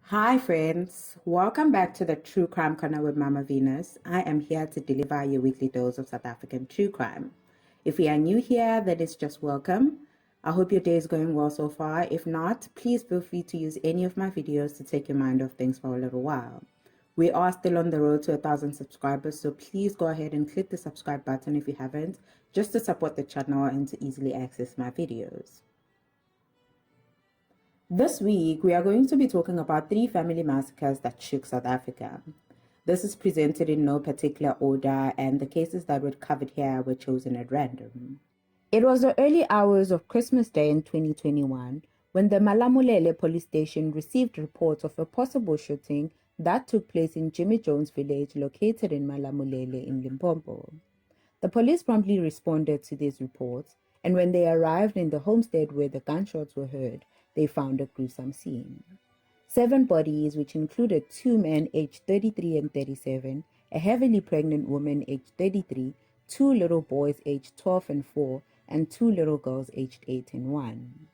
Hi friends, welcome back to the True Crime Corner with Mama Venus. I am here to deliver your weekly dose of South African true crime. If you are new here, that is just welcome. I hope your day is going well so far. If not, please feel free to use any of my videos to take your mind off things for a little while. We are still on the road to 1,000 subscribers, so please go ahead and click the subscribe button if you haven't, just to support the channel and to easily access my videos. This week, we are going to be talking about 3 family massacres that shook South Africa. This is presented in no particular order, and the cases that were covered here were chosen at random. It was the early hours of Christmas Day in 2021 when the Malamulele police station received reports of a possible shooting that took place in Jimmy Jones village located in Malamulele in Limpopo. The police promptly responded to these reports, and when they arrived in the homestead where the gunshots were heard, they found a gruesome scene. 7 bodies, which included 2 men aged 33 and 37, a heavily pregnant woman aged 33, 2 little boys aged 12 and 4, and 2 little girls aged 8 and 1.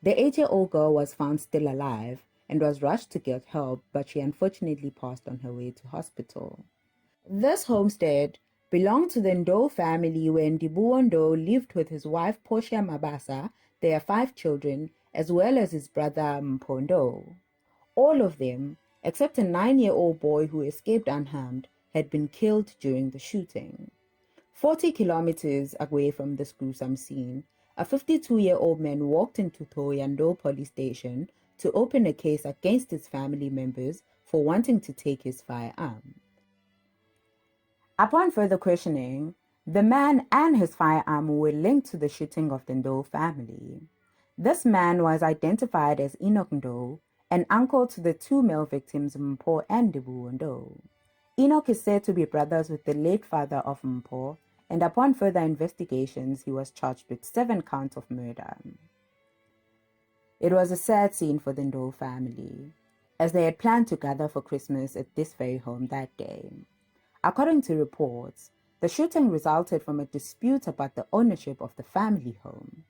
The 8-year-old girl was found still alive and was rushed to get help, but she unfortunately passed on her way to hospital. This homestead belonged to the Ndou family where Ndou lived with his wife Portia Mabasa, their 5 children, as well as his brother Mpungose. All of them, except a 9-year-old boy who escaped unharmed, had been killed during the shooting. 40 kilometers away from this gruesome scene, a 52-year-old man walked into Ndou police station to open a case against his family members for wanting to take his firearm. Upon further questioning, the man and his firearm were linked to the shooting of the Ndou family. This man was identified as Ndou, an uncle to the 2 male victims, Mpho and Ndou. Enoch is said to be brothers with the late father of Mpho, and upon further investigations, he was charged with 7 counts of murder. It was a sad scene for the Ndou family, as they had planned to gather for Christmas at this very home that day. According to reports, the shooting resulted from a dispute about the ownership of the family home.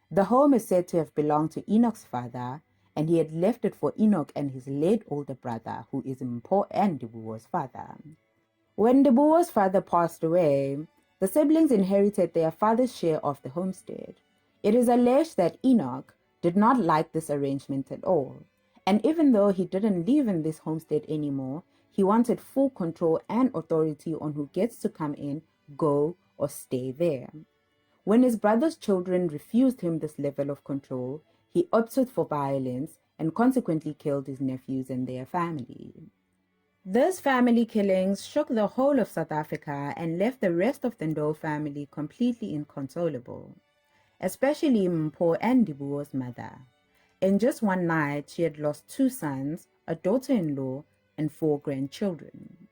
The home is said to have belonged to Enoch's father, and he had left it for Enoch and his late older brother, who is Mpho and Ndou's father. When Ndou's father passed away, the siblings inherited their father's share of the homestead. It is alleged that Enoch did not like this arrangement at all, and even though he didn't live in this homestead anymore, he wanted full control and authority on who gets to come in, go, or stay there. When his brother's children refused him this level of control, he opted for violence and consequently killed his nephews and their family. These family killings shook the whole of South Africa and left the rest of the Ndou family completely inconsolable, especially Mpho and Ndou's mother. In just one night, she had lost 2 sons, a daughter-in-law, and 4 grandchildren.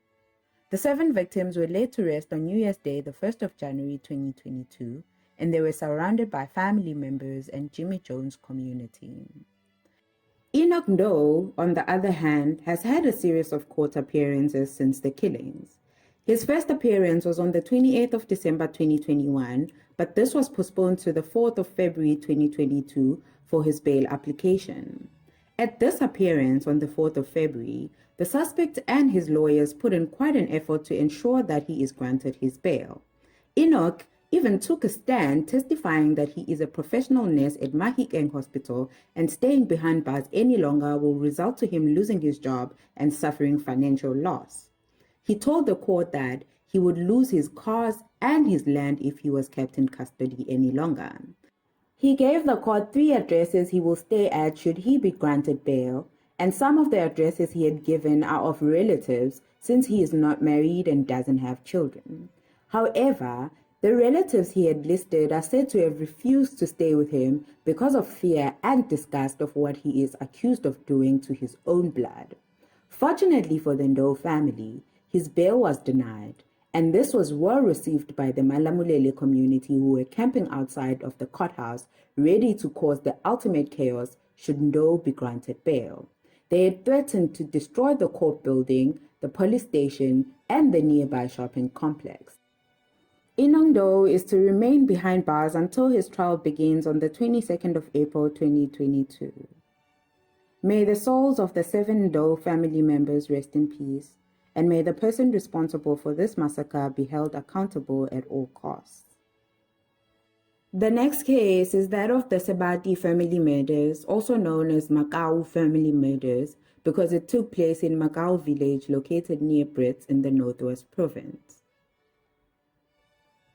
The 7 victims were laid to rest on New Year's Day, the 1st of January 2022, and they were surrounded by family members and Jimmy Jones community. Enoch Ndou, on the other hand, has had a series of court appearances since the killings. His first appearance was on the 28th of December 2021, but this was postponed to the 4th of February 2022 for his bail application. At this appearance on the 4th of February, the suspect and his lawyers put in quite an effort to ensure that he is granted his bail. Enoch even took a stand testifying that he is a professional nurse at Mahikeng Hospital and staying behind bars any longer will result to him losing his job and suffering financial loss. He told the court that he would lose his cars and his land if he was kept in custody any longer. He gave the court 3 addresses he will stay at should he be granted bail, and some of the addresses he had given are of relatives since he is not married and doesn't have children. However, the relatives he had listed are said to have refused to stay with him because of fear and disgust of what he is accused of doing to his own blood. Fortunately for the Ndou family, his bail was denied, and this was well received by the Malamulele community who were camping outside of the courthouse ready to cause the ultimate chaos should Ndou be granted bail. They had threatened to destroy the court building, the police station, and the nearby shopping complex. Ndou is to remain behind bars until his trial begins on the 22nd of April 2022. May the souls of the 7 Ndou family members rest in peace, and may the person responsible for this massacre be held accountable at all costs. The next case is that of the Sebati family murders, also known as Mmakau Family Murders, because it took place in Mmakau village located near Brits in the Northwest Province.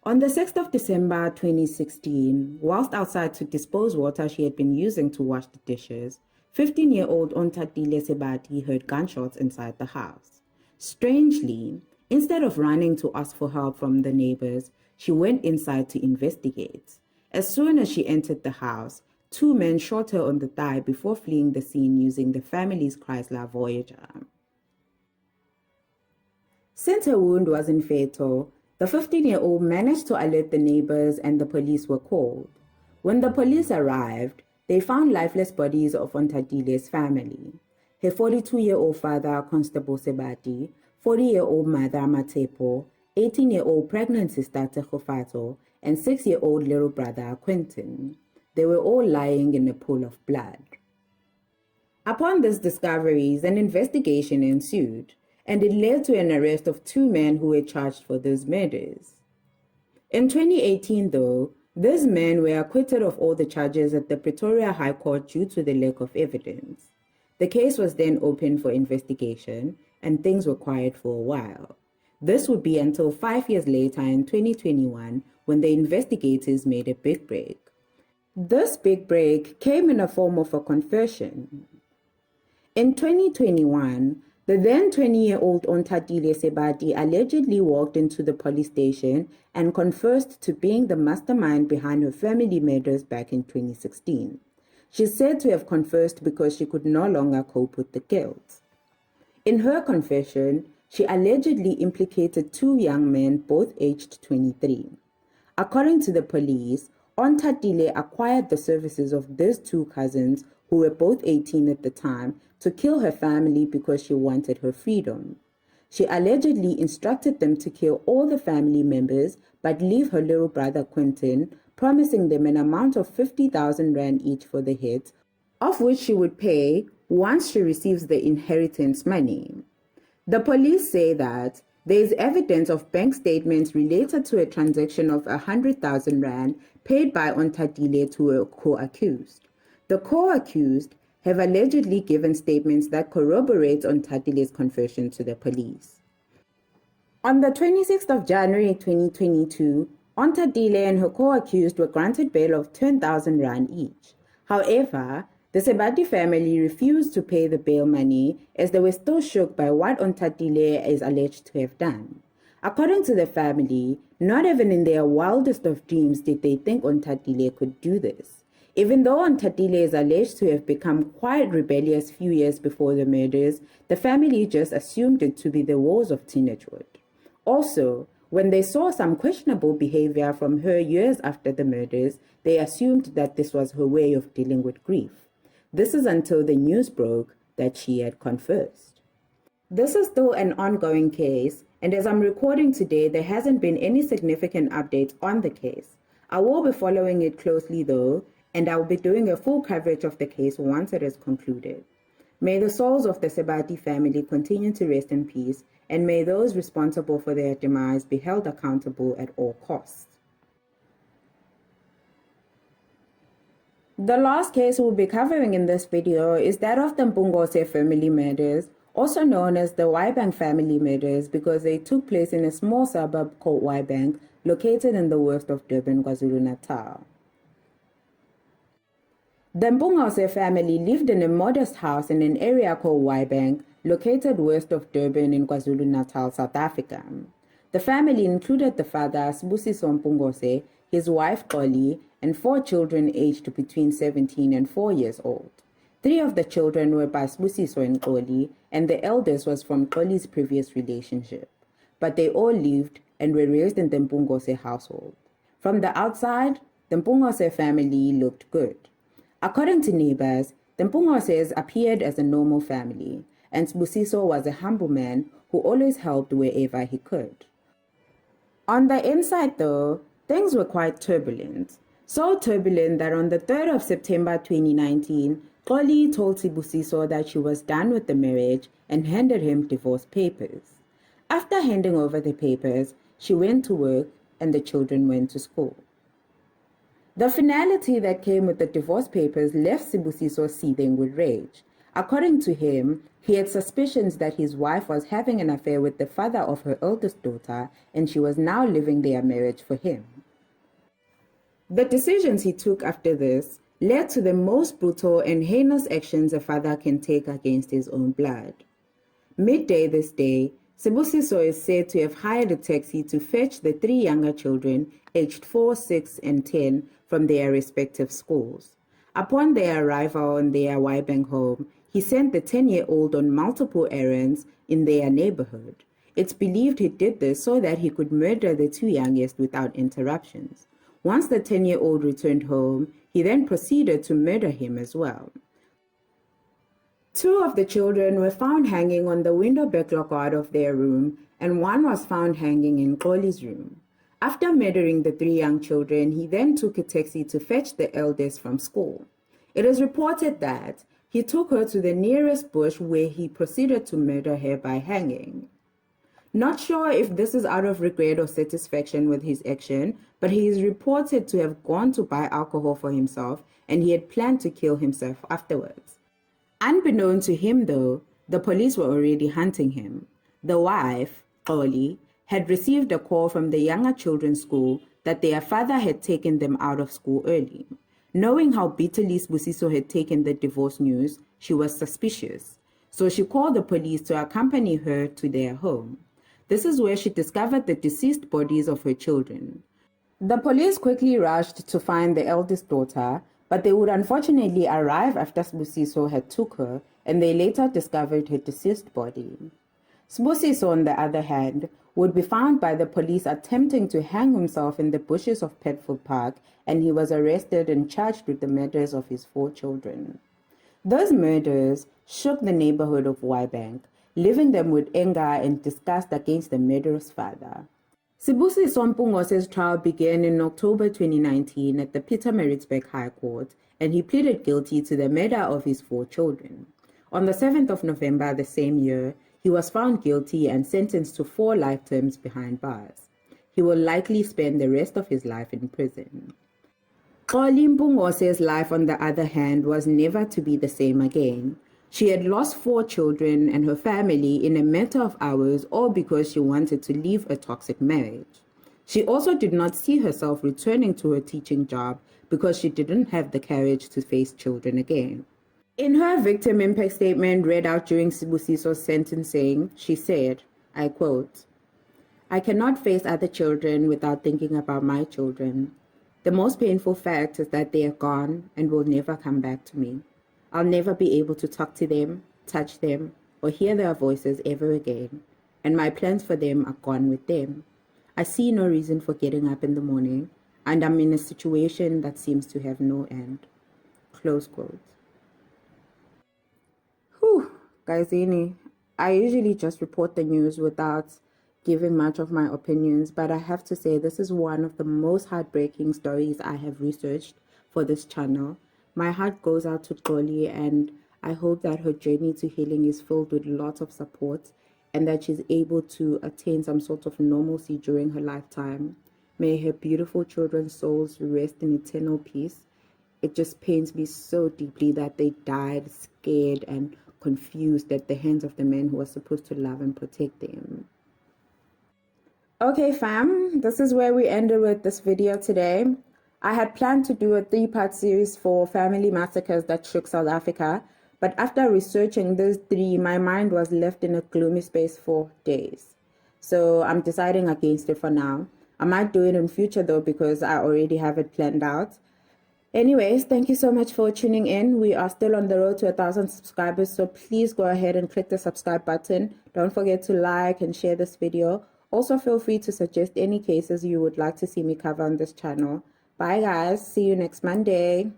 On the 6th of December 2016, whilst outside to dispose water she had been using to wash the dishes, 15-year-old Ontatile Sebati heard gunshots inside the house. Strangely, instead of running to ask for help from the neighbors, she went inside to investigate. As soon as she entered the house, 2 men shot her on the thigh before fleeing the scene using the family's Chrysler Voyager. Since her wound wasn't fatal, the 15-year-old managed to alert the neighbors and the police were called. When the police arrived, they found lifeless bodies of Ontatile's family. Her 42-year-old father, Constable Sebati, 40-year-old mother, Matepo, 18-year-old pregnant sister, Tegofato, and 6-year-old little brother, Quentin. They were all lying in a pool of blood. Upon these discoveries, an investigation ensued, and it led to an arrest of 2 men who were charged for those murders. In 2018, though, these men were acquitted of all the charges at the Pretoria High Court due to the lack of evidence. The case was then opened for investigation, and things were quiet for a while. This would be until 5 years later in 2021 when the investigators made a big break. This big break came in the form of a confession. In 2021, the then 20-year-old Ontatile Sebati allegedly walked into the police station and confessed to being the mastermind behind her family murders back in 2016. She's said to have confessed because she could no longer cope with the guilt. In her confession, she allegedly implicated 2 young men, both aged 23. According to the police, Ontatile acquired the services of these 2 cousins, who were both 18 at the time, to kill her family because she wanted her freedom. She allegedly instructed them to kill all the family members but leave her little brother Quentin, promising them an amount of 50,000 rand each for the hits, of which she would pay once she receives the inheritance money. The police say that there is evidence of bank statements related to a transaction of 100,000 rand paid by Ontatile to a co-accused. The co-accused have allegedly given statements that corroborate Ontatile's confession to the police. On the 26th of January 2022, Ontatile and her co-accused were granted bail of 10,000 rand each. However, the Sebati family refused to pay the bail money as they were still shook by what Ontatile is alleged to have done. According to the family, not even in their wildest of dreams did they think Ontatile could do this. Even though Ontatile is alleged to have become quite rebellious few years before the murders, the family just assumed it to be the woes of teenagehood. Also, when they saw some questionable behavior from her years after the murders, they assumed that this was her way of dealing with grief. This is until the news broke that she had confessed. This is still an ongoing case, and as I'm recording today, there hasn't been any significant updates on the case. I will be following it closely though, and I will be doing a full coverage of the case once it is concluded. May the souls of the Sebati family continue to rest in peace, and may those responsible for their demise be held accountable at all costs. The last case we'll be covering in this video is that of the Mpungose family murders, also known as the Waibank family murders because they took place in a small suburb called Waibank, located in the west of Durban, KwaZulu-Natal. The Mpungose family lived in a modest house in an area called Waibank, located west of Durban in KwaZulu-Natal, South Africa. The family included the father, Sibusiso Mpungose, his wife, Xoli, and 4 children aged between 17 and 4 years old. 3 of the children were by Sibusiso and Xoli, and the eldest was from Xoli's previous relationship. But they all lived and were raised in the Mpungose household. From the outside, the Mpungose family looked good. According to neighbors, the Mpungoses appeared as a normal family, and Sibusiso was a humble man who always helped wherever he could. On the inside, though, things were quite turbulent. So turbulent that on the 3rd of September 2019, Xoli told Sibusiso that she was done with the marriage and handed him divorce papers. After handing over the papers, she went to work and the children went to school. The finality that came with the divorce papers left Sibusiso seething with rage. According to him, he had suspicions that his wife was having an affair with the father of her eldest daughter and she was now living their marriage for him. The decisions he took after this led to the most brutal and heinous actions a father can take against his own blood. Midday this day, Sibusiso is said to have hired a taxi to fetch the three younger children, aged 4, 6, and 10, from their respective schools. Upon their arrival in their Waibank home, he sent the 10-year-old on multiple errands in their neighborhood. It's believed he did this so that he could murder the two youngest without interruptions. Once the 10-year-old returned home, he then proceeded to murder him as well. Two of the children were found hanging on the window backyard of their room, and one was found hanging in Xoli's room. After murdering the three young children, he then took a taxi to fetch the eldest from school. It is reported that he took her to the nearest bush where he proceeded to murder her by hanging. Not sure if this is out of regret or satisfaction with his action, but he is reported to have gone to buy alcohol for himself and he had planned to kill himself afterwards. Unbeknown to him, though, the police were already hunting him. The wife, Xoli, had received a call from the younger children's school that their father had taken them out of school early. Knowing how bitterly Sibusiso had taken the divorce news, she was suspicious. So she called the police to accompany her to their home. This is where she discovered the deceased bodies of her children. The police quickly rushed to find the eldest daughter, but they would unfortunately arrive after Sibusiso had took her, and they later discovered her deceased body. Sibusiso, on the other hand, would be found by the police attempting to hang himself in the bushes of Petfield Park, and he was arrested and charged with the murders of his 4 children. Those murders shook the neighborhood of Waibank, leaving them with anger and disgust against the murderous father. Sibusiso Mpungose's trial began in October 2019 at the Pietermaritzburg High Court, and he pleaded guilty to the murder of his 4 children. On the 7th of November the same year, he was found guilty and sentenced to 4 life terms behind bars. He will likely spend the rest of his life in prison. Xoli Mpungose's life, on the other hand, was never to be the same again. She had lost 4 children and her family in a matter of hours, all because she wanted to leave a toxic marriage. She also did not see herself returning to her teaching job because she didn't have the courage to face children again. In her victim impact statement read out during Sibusiso's sentencing, she said, I quote, "I cannot face other children without thinking about my children. The most painful fact is that they are gone and will never come back to me. I'll never be able to talk to them, touch them, or hear their voices ever again, and my plans for them are gone with them. I see no reason for getting up in the morning, and I'm in a situation that seems to have no end." Close quote. Whew, guysini, I usually just report the news without giving much of my opinions, but I have to say this is one of the most heartbreaking stories I have researched for this channel. My heart goes out to Xoli, and I hope that her journey to healing is filled with lots of support and that she's able to attain some sort of normalcy during her lifetime. May her beautiful children's souls rest in eternal peace. It just pains me so deeply that they died scared and confused at the hands of the men who were supposed to love and protect them. Okay fam, this is where we ended with this video today. I had planned to do a 3-part series for family massacres that shook South Africa, but after researching those 3, my mind was left in a gloomy space for days. So I'm deciding against it for now. I might do it in future though because I already have it planned out. Anyways, thank you so much for tuning in. We are still on the road to 1,000 subscribers, so please go ahead and click the subscribe button. Don't forget to like and share this video. Also feel free to suggest any cases you would like to see me cover on this channel. Bye guys, see you next Monday.